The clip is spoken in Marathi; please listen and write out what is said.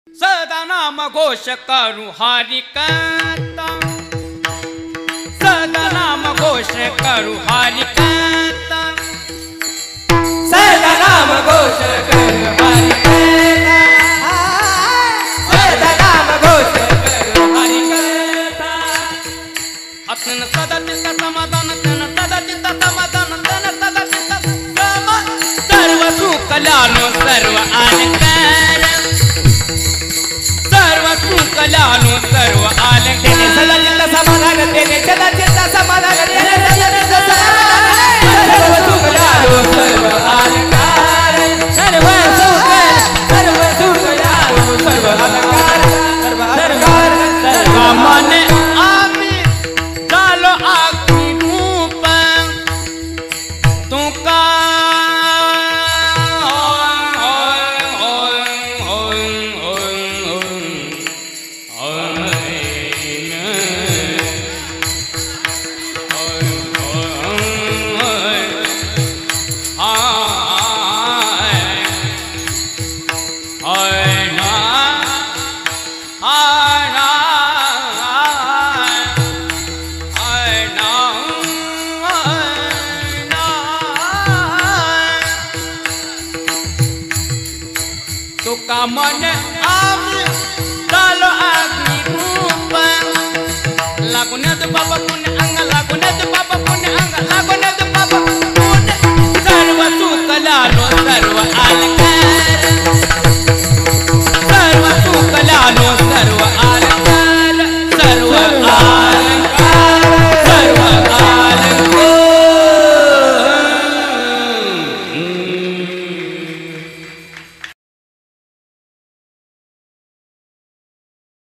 सदा नाम घोष करू हरि कथा, सदा नाम घोष करू हरि कथा, सदा नाम घोष करू हरि कथा, सदा नाम घोष करू हरि कथा। अतन सदा चित्त समाधान तन सदा चित्त समाधान तन सदा चित्त समाधान, सर्व सुख कल्याण सर्व अलंकार, सर्व सुख कल्याण सर्व अलंकार, सदा चित्त समाधान तेने सदा चित्त समाधान तेने सदा चित्त समाधान, सर्व सुख कल्याण सर्व अलंकार, सर्व सुख कल्याण सर्व अलंकार, सर्व मन आम्ही झालो आग्नी रूप तुका तुका मन आम्ही झालो आग्नी रूप, लागून बाबा पुण्य अंग, लागून बाबा पुण्य अंग, लागून